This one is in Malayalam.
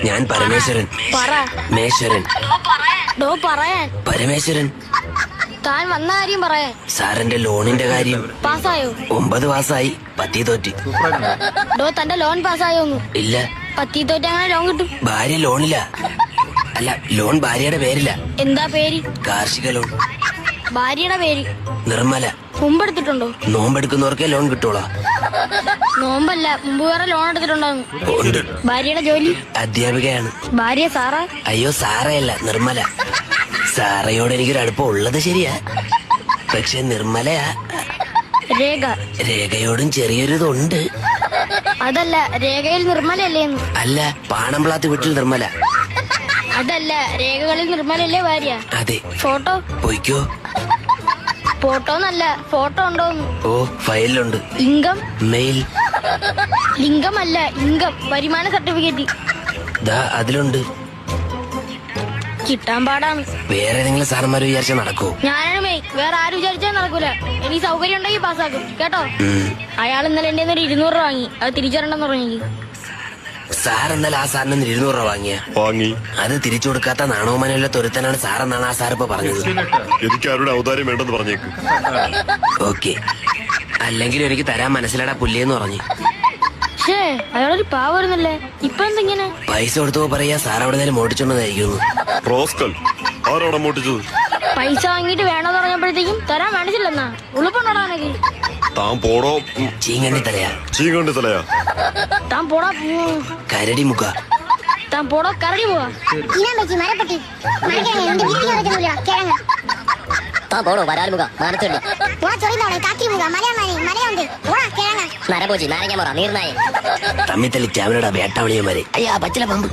ഞാൻ പരമേശ്വരൻ. മേശ്വരൻ. പരമേശ്വരൻ. താൻ വന്ന കാര്യം പറയാൻ. സാറിന്റെ ലോണിന്റെ കാര്യം പാസ്സായോ? 9 മാസമായി. പത്തി തോറ്റി. തന്റെ ലോൺ പാസ്സായോന്നു? ഇല്ല. പത്തി തോറ്റി അങ്ങനെ ലോൺ കിട്ടും? ഭാര്യ ലോണില്ല. അല്ല, ലോൺ ഭാര്യയുടെ പേരില്ല. എന്താ പേര്? കാർഷിക ലോൺ. ഭാര്യയുടെ പേര്? നിർമ്മല. മുമ്പെടുത്തിട്ടുണ്ടോ? നോമ്പെടുക്കുന്നവർക്കേ ലോൺ കിട്ടോളാ. നോമ്പല്ല, മുമ്പ് വേറെ ലോൺ എടുത്തിട്ടുണ്ടായിരുന്നു. ഉണ്ട്. ഭാര്യയുടെ ജോലി? അധ്യാപികയാണ്. ഭാര്യ സാറാ? അയ്യോ, സാറയല്ല, നിർമ്മല. സാറയോട് എനിക്കൊരു അടുപ്പം ഉള്ളത് ശരിയാ, പക്ഷെ നിർമ്മലയാ. രേഖ? രേഖയോടും ചെറിയൊരിതുണ്ട്. അതല്ല, രേഖയിൽ നിർമ്മലല്ലേന്ന്? അല്ല, പാണംപ്ലാത്ത് വീട്ടിൽ നിർമ്മല. അതല്ല, രേഖകളിൽ നിർമ്മലല്ലേ ഭാര്യ? അതെ. ഫോട്ടോ? പോയിക്കോ. ഫോട്ടോന്നല്ല, ഫോട്ടോ ഉണ്ടോന്ന്? ഓ, ഫയലിലുണ്ട്. ഇൻകം? മെയിൽ. ലിംഗമല്ല, ഇൻകം, വരുമാന സർട്ടിഫിക്കറ്റ്. ദാ അതിലുണ്ട്. കിട്ടാൻ പാടാണ്. വേറെ ഏതെങ്കിലും സാറന്മാര് വിചാരിച്ചാൽ നടക്കോ? ഞാനാണ് മെയ്, വേറെ ആരും വിചാരിച്ചാൽ നടക്കൂല. എനിക്ക് സൗകര്യം ഉണ്ടെങ്കിൽ പാസ്സാക്കും കേട്ടോ. അയാൾ ഇന്നലെ എന്റെ 200 രൂപ വാങ്ങി, അത് തിരിച്ചറിയണ്ടെന്ന് പറഞ്ഞു. സാർ എന്നാൽ ആ സാറിന് 200 രൂപ വാങ്ങി. അത് തിരിച്ചു കൊടുക്കാത്ത നാണവമാനുള്ള തൊരുത്തനാണ് സാറെന്നാണ് ആ സാർ ഇപ്പൊ പറഞ്ഞത്. എനിക്ക് ആരുടെ ഔദാര്യം വേണ്ടെന്ന് പറഞ്ഞേക്ക്. ഓക്കെ, അല്ലെങ്കിലും എനിക്ക് തരാൻ മനസ്സിലാടാ പുല്ലിയെന്ന് പറഞ്ഞു. അയാളൊരു പാവരുന്നല്ലേ, ഇപ്പൊ എന്തിങ്ങനെ? പൈസ കൊടുത്തപ്പോ പറയാ സാർ അവിടെ നേരം മോട്ടിച്ചോണ്ടായിരിക്കുന്നു. ആരോടെ മോട്ടിച്ചത്? പൈസ വാങ്ങിട്ട് വേണമെന്ന് പറഞ്ഞപ്പോഴത്തേക്കും തരാൻ മനസ്സില്ലെന്നാ. ഉളുപ്പുണ്ടോടാണെങ്കിൽ താൻ പോടോ. ചീങ്കണ്ടി തലയാ. ചീങ്കണ്ടി തലയാ. താൻ പോടാ കരടി മുക്ക. താൻ പോടോ കരടി പോവാ. പോടോ വരാൽമുഖ മാനത്തുള്ളി നരഭോജി നാരങ്ങ മുറ നീർനായ തമ്മിത്തല്ലി ക്യാമറയുടെ വേട്ടാവളിയന്മാരെ. അയ്യാ, പച്ചില പമ്പ്.